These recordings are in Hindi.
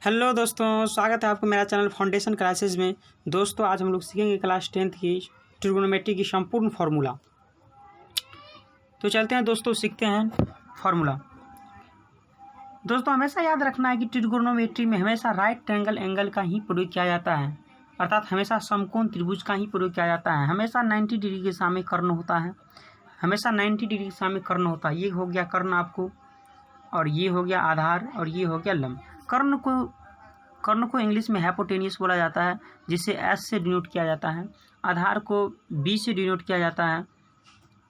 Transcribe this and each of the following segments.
हेलो दोस्तों, स्वागत है आपको मेरा चैनल फाउंडेशन क्लासेस में। दोस्तों आज हम लोग सीखेंगे क्लास 10th की ट्रिग्नोमेट्री की संपूर्ण फार्मूला। तो चलते हैं दोस्तों, सीखते हैं फार्मूला। दोस्तों हमेशा याद रखना है कि ट्रिग्नोमेट्री में हमेशा राइट ट्रायंगल एंगल का ही प्रयोग किया जाता है, अर्थात हमेशा समकोण त्रिभुज का ही प्रयोग किया जाता है। हमेशा 90 डिग्री के सामने कर्ण होता है, हमेशा 90 डिग्री के सामने कर्ण होता है। ये हो गया कर्ण आपको, और ये हो गया आधार, और ये हो गया लंब। कर्ण को इंग्लिश में हाइपोटेनियस बोला जाता है, जिसे एस से डिनोट किया जाता है। आधार को बी से डिनोट किया जाता है,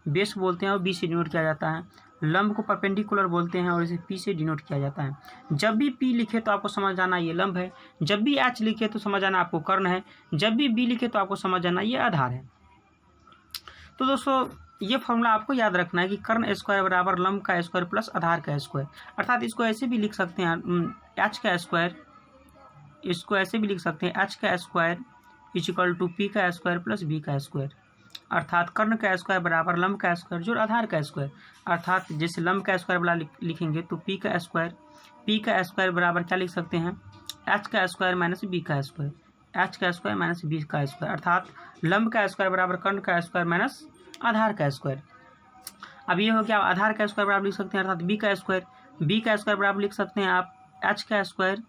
बेस बोलते हैं, और बी से डिनोट किया जाता है। लंब को परपेंडिकुलर बोलते हैं और इसे पी से डिनोट किया जाता है। जब भी पी लिखे तो आपको समझ जाना ये लंब है, जब भी एच लिखे तो समझ जाना आपको कर्ण है, जब भी बी लिखे तो आपको समझ जाना ये आधार है। तो दोस्तों ये फॉर्मूला आपको याद रखना है कि कर्ण स्क्वायर बराबर लंब का स्क्वायर प्लस आधार का स्क्वायर, अर्थात इसको ऐसे भी लिख सकते हैं एच का स्क्वायर, इसको ऐसे भी लिख सकते हैं एच का स्क्वायर इक्वल टू पी का स्क्वायर प्लस बी का स्क्वायर, अर्थात कर्ण का स्क्वायर बराबर लंब का स्क्वायर जो आधार का स्क्वायर। अर्थात जैसे लंब का स्क्वायर वाला लिखेंगे तो पी का स्क्वायर बराबर क्या लिख सकते हैं, एच का स्क्वायर माइनस बी का स्क्वायर, एच का स्क्वायर माइनस बी का स्क्वायर, अर्थात लंब का स्क्वायर बराबर कर्ण का स्क्वायर माइनस आधार का स्क्वायर। अब ये हो गया आधार का स्क्वायर बराबर लिख सकते हैं, अर्थात बी का स्क्वायर बराबर लिख सकते हैं आप एच का स्क्वायर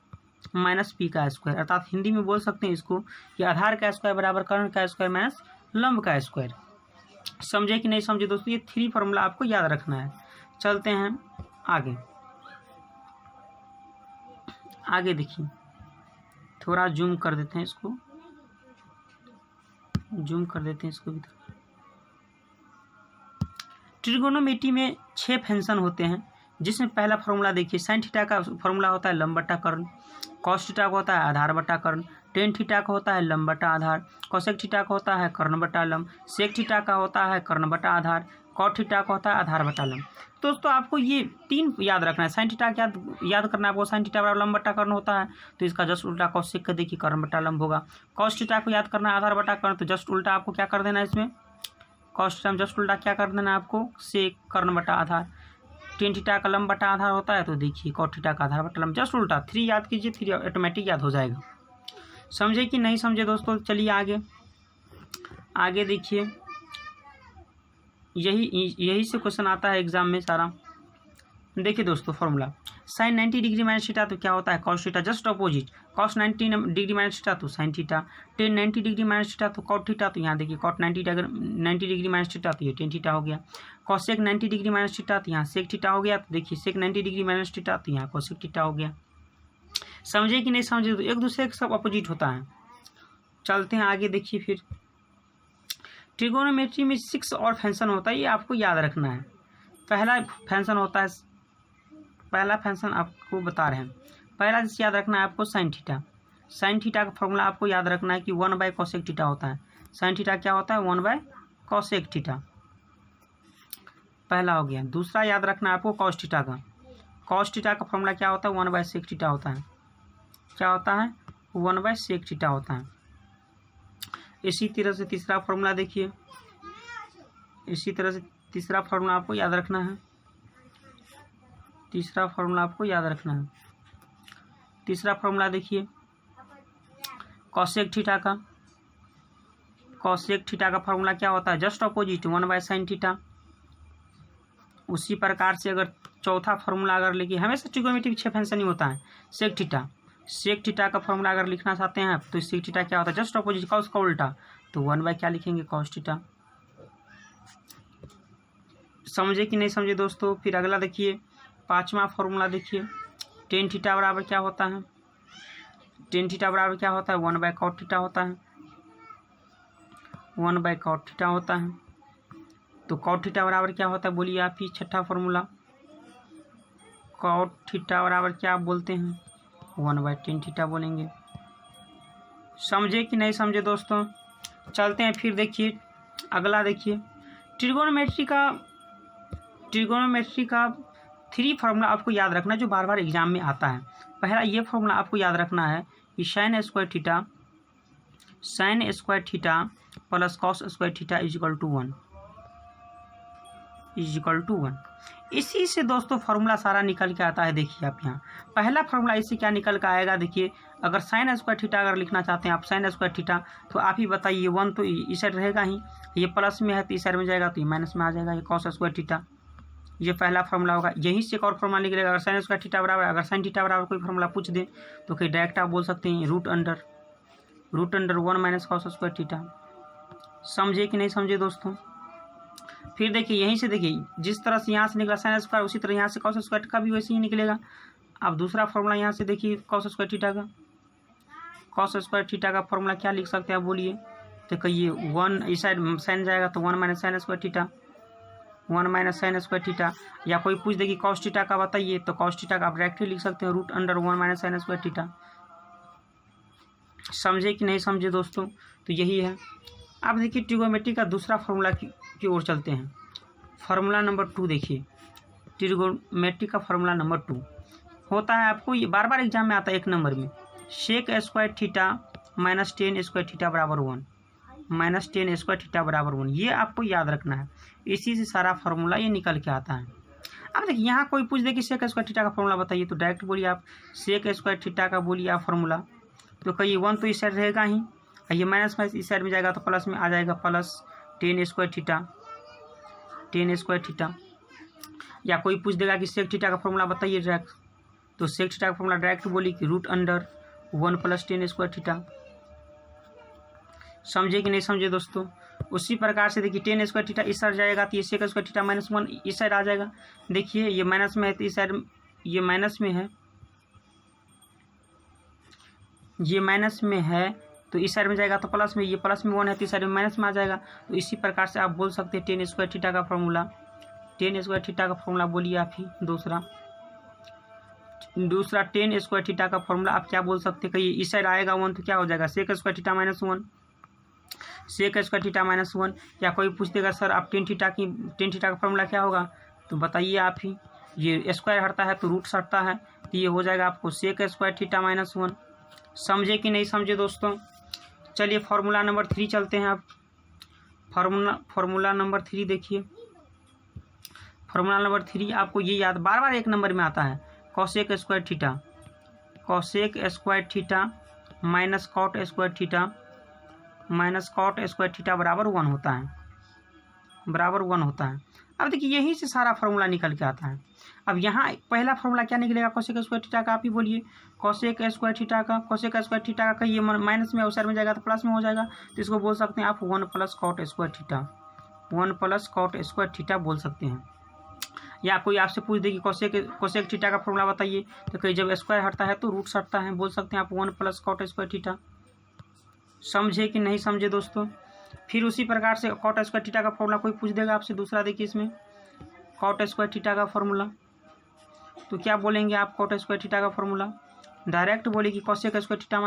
माइनस पी का स्क्वायर, अर्थात हिंदी में बोल सकते हैं इसको कि आधार का स्क्वायर बराबर कर्ण का स्क्वायर माइनस लंब का स्क्वायर। समझे कि नहीं समझे दोस्तों, ये 3 फॉर्मूला आपको याद रखना है। चलते हैं आगे देखिए, थोड़ा जूम कर देते हैं इसको, भी। ट्रिगोनोमेट्री में 6 फंक्शन होते हैं, जिसमें पहला फॉर्मूला देखिए, साइन थीटा का फॉर्मूला होता है लंब बटा कर्ण, कॉस थीटा का होता है आधार बटा कर्ण, टेन थीटा का होता है लंब बटा आधार, कोसेक थीटा का होता है कर्ण बटा लंब, सेक थीटा का होता है कर्ण बटा आधार, कॉट थीटा का होता है आधार बटा लंब। दोस्तों आपको ये 3 याद रखना है। साइन थीटा क्या याद करना है आपको, साइन थीटा बराबर लंब बटा कर्ण होता है, तो इसका जस्ट उल्टा कोसेक का देखिए कर्ण बटा लंब होगा। कॉस थीटा को याद करना है आधार बटा कर्ण, तो जस्ट उल्टा आपको क्या कर देना है इसमें, कॉस थीटा में जस्ट उल्टा क्या कर देना है आपको, सेक कर्ण बटा आधार। टेन थीटा का लंब बटा आधार होता है, तो देखिए कॉट थीटा का आधार बटा लंब, जस्ट उल्टा 3 याद कीजिए, 3 ऑटोमेटिक याद हो जाएगा। समझे कि नहीं समझे दोस्तों, चलिए आगे देखिए, यही से क्वेश्चन आता है एग्जाम में सारा। देखिए दोस्तों formula, sine 90 degree minus theta तो क्या होता है cos theta, just opposite, cos 90 degree minus theta तो sine theta, tan 90 degree minus theta तो कॉट थीटा, तो यहाँ देखिए कॉट 90 डिग्री माइनस थीटा तो ये टेन थीटा हो गया, कॉसेक 90 डिग्री माइनस थीटा तो यहाँ सेक थीटा हो गया, तो देखिए सेक 90 डिग्री माइनस थीटा तो यहाँ कॉसेक थीटा हो गया। समझे कि नहीं समझे, तो एक दूसरे के सब अपोजिट होता है। चलते हैं आगे देखिए, फिर ट्रिगोनोमेट्री में 6 और फंक्शन होता है, ये आपको याद रखना है। पहला फंक्शन आपको बता रहे हैं, पहला जिसे याद रखना है आपको साइन थीटा का फॉर्मूला आपको याद रखना है कि 1 कोसेक थीटा होता है। साइन थीटा क्या होता है, 1 कोसेक थीटा, पहला हो गया। दूसरा याद रखना है आपको कॉस थीटा का फॉर्मूला क्या होता है, 1 सेक थीटा होता है। क्या होता है, 1 सेक थीटा होता है। इसी तरह से तीसरा फॉर्मूला देखिए, तीसरा फॉर्मूला आपको याद रखना है। तीसरा फॉर्मूला देखिए कॉसेक थीटा का फॉर्मूला क्या होता है, जस्ट अपोजिट 1 साइन थीटा। उसी प्रकार से अगर चौथा फॉर्मूला अगर लेके, हमेशा ट्रिगोनोमेट्री 6 फंक्शन ही होता है। सेक थीटा का फॉर्मूला अगर लिखना चाहते हैं तो सेक थीटा क्या होता है, जस्ट अपोजिट कॉस का उल्टा, तो 1 क्या लिखेंगे, कॉस थीटा। समझे कि नहीं समझे दोस्तों। फिर अगला देखिए, 5वां फॉर्मूला देखिए, टेन थीटा बराबर क्या होता है, 1 कॉट थीटा होता है, 1 कॉट थीटा होता है। तो कॉट थीटा बराबर क्या होता है बोलिए आप ही, छठा फॉर्मूला, कॉट थीटा बराबर क्या आप बोलते हैं, 1/10 थीटा बोलेंगे। समझे कि नहीं समझे दोस्तों। चलते हैं फिर देखिए, अगला देखिए, ट्रिगोनोमेट्री का 3 फार्मूला आपको याद रखना है जो बार बार एग्जाम में आता है। पहला ये फार्मूला आपको याद रखना है कि sine square theta plus cos square theta is equal to 1। इसी से दोस्तों फार्मूला सारा निकल के आता है। देखिए आप यहाँ पहला फार्मूला इससे क्या निकल के आएगा। देखिए अगर साइन स्क्वायर थीटा अगर लिखना चाहते हैं आप साइन स्क्वायर थीटा, तो आप ही बताइए 1 तो इस साइड रहेगा ही, ये प्लस में है तो इस साइड में जाएगा तो ये माइनस में आ जाएगा, ये कॉस स्क्वायर थीटा। ये पहला फार्मूला होगा। यहीं से एक और फार्मूला निकलेगा। अगर साइन स्क्वायर थीटा बराबर, अगर साइन थीटा बराबर कोई फार्मूला पूछ दे तो कहीं डायरेक्ट आप बोल सकते हैं root under 1 minus cos square theta. समझे कि नहीं समझे दोस्तों। फिर देखिए यहीं से देखिए जिस तरह से यहाँ से निकला साइन स्क्वायर, उसी तरह यहाँ से कॉस स्क्वायर का भी वैसे ही निकलेगा। अब दूसरा फार्मूला यहाँ से देखिए कॉस स्क्वायर थीटा का, कॉस स्क्वायर थीटा का फार्मूला क्या लिख सकते हैं आप बोलिए। तो कहिए 1 इस साइड साइन जाएगा तो 1 minus sine square theta, 1 minus sine square theta. या कोई पूछ देगी कॉस थीटा का बताइए, तो कॉस थीटा का आप डायरेक्टली लिख सकते हैं root under 1 minus sine square theta. समझे कि नहीं समझे दोस्तों। तो यही है। अब देखिए ट्रिगोनोमेट्री का दूसरा फार्मूला की ओर चलते हैं। फार्मूला नंबर 2 देखिए, ट्रिगोनोमेट्री का फार्मूला नंबर 2 होता है, आपको ये बार बार एग्जाम में आता है 1 नंबर में, sec square theta minus tan square theta बराबर 1, माइनस टेन स्क्वायर थीटा बराबर 1। ये आपको याद रखना है। इसी से सारा फार्मूला ये निकल के आता है। अब देखिए यहाँ कोई पूछ दे कि सेक स्क्वायर थीटा का फार्मूला बताइए, तो डायरेक्ट बोलिए आप सेक स्क्वायर थीटा का बोलिए आप फार्मूला। तो कहिए 1 तो इस साइड रहेगा ही, ये माइनस माइनस इस साइड में जाएगा तो प्लस में आ जाएगा, प्लस टेन स्क्वायर थीटा। या कोई पूछ देगा कि सेक थीटा का फार्मूला बताइए डायरेक्ट, तो सेक थीटा का फार्मूला डायरेक्ट बोली कि root under 1 plus tan square theta. समझे कि नहीं समझे दोस्तों। उसी प्रकार से देखिए टेन स्क्वायर थीटा इस साइड जाएगा तो ये सेक स्क्वायर थीटा माइनस 1 इस साइड आ जाएगा। देखिए ये माइनस में है तो इस साइड ये माइनस में है, ये माइनस में है तो इस साइड में जाएगा तो प्लस में, ये प्लस में 1 है तो इस साइड में माइनस में आ जाएगा। तो इसी प्रकार से आप बोल सकते हैं टेन स्क्वायर थीटा का फार्मूला। टेन स्क्वायर थीटा का फार्मूला बोलिए आप ही। दूसरा टेन स्क्वायर थीटा का फार्मूला आप क्या बोल सकते हैं। कहिए इस साइड आएगा 1 तो क्या हो जाएगा sec square theta minus 1, sec square theta minus 1। या कोई पूछ देगा सर आप टेन थीटा का फार्मूला क्या होगा, तो बताइए आप ही। ये स्क्वायर हटता है तो रूट हटता है, तो ये हो जाएगा आपको सेक स्क्वायर थीटा माइनस 1। समझे कि नहीं समझे दोस्तों। चलिए फार्मूला नंबर 3 चलते हैं। आप फार्मूला नंबर 3 देखिए। फार्मूला नंबर 3 आपको ये याद बार बार 1 नंबर में आता है, cosec square theta minus cot square theta बराबर 1 होता है, अब देखिए यहीं से सारा फार्मूला निकल के आता है। अब यहाँ पहला फार्मूला क्या निकलेगा कॉसेक स्क्वायर थीटा का, आप ही बोलिए। कॉसेक स्क्वायर थीटा का कहिए माइनस में उस साइड में जाएगा तो प्लस में हो जाएगा, तो इसको बोल सकते हैं आप 1 प्लस कॉट स्क्वायर थीटा बोल सकते हैं। या कोई आपसे पूछ दे कि कोसेक थीटा का फार्मूला बताइए, तो कहीं जब स्क्वायर हटता है तो रूट हटता है, बोल सकते हैं आप 1 प्लस कॉट स्क्वायर थीटा। समझे कि नहीं समझे दोस्तों। फिर उसी प्रकार से कॉट स्क्वायर थीटा का फार्मूला कोई पूछ देगा आपसे दूसरा, देखिए इसमें कॉट स्क्वायर थीटा का फार्मूला, तो क्या बोलेंगे आप कॉट स्क्वायर थीटा का फार्मूला डायरेक्ट बोले कि कॉसेक स्क्वायर थीटा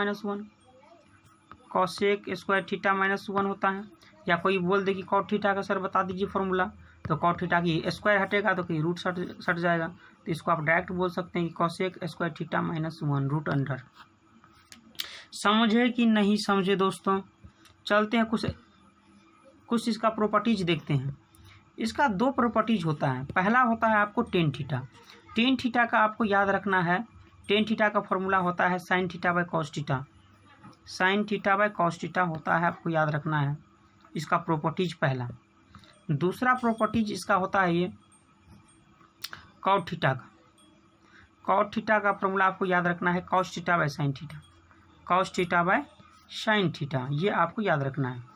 माइनस 1 होता है। या कोई बोल दे कि कॉट थीटा का सर बता दीजिए फार्मूला, तो कॉट थीटा की स्क्वायर हटेगा तो कहीं रूट सट जाएगा, तो इसको आप डायरेक्ट बोल सकते हैं कि cosec square theta minus 1 root under. समझे कि नहीं समझे दोस्तों। चलते हैं कुछ इसका प्रॉपर्टीज देखते हैं। इसका 2 प्रॉपर्टीज होता है। पहला होता है आपको टेन थीटा का आपको याद रखना है। टेन थीटा का फॉर्मूला होता है sine theta by cos theta होता है, आपको याद रखना है इसका प्रॉपर्टीज पहला। दूसरा प्रॉपर्टीज इसका होता है ये कॉट थीटा का फॉर्मूला आपको याद रखना है cos theta by sine theta, ये आपको याद रखना है।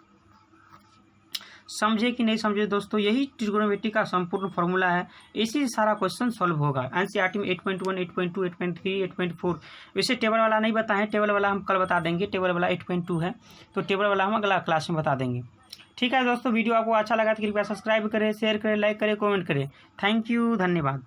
समझे कि नहीं समझे दोस्तों। यही ट्रिगोनोमेट्री का संपूर्ण फॉर्मूला है। इसी से सारा क्वेश्चन सॉल्व होगा। एनसीईआरटी में 8.1, 8.2, 8.3, 8.4 वैसे टेबल वाला नहीं बताएं, टेबल वाला हम कल बता देंगे। टेबल वाला 8.2 है, तो टेबल वाला हम अगला क्लास में बता देंगे। ठीक है दोस्तों, वीडियो आपको अच्छा लगा तो कृपया सब्सक्राइब करें, शेयर करें, लाइक करें, कमेंट करें। थैंक यू, धन्यवाद।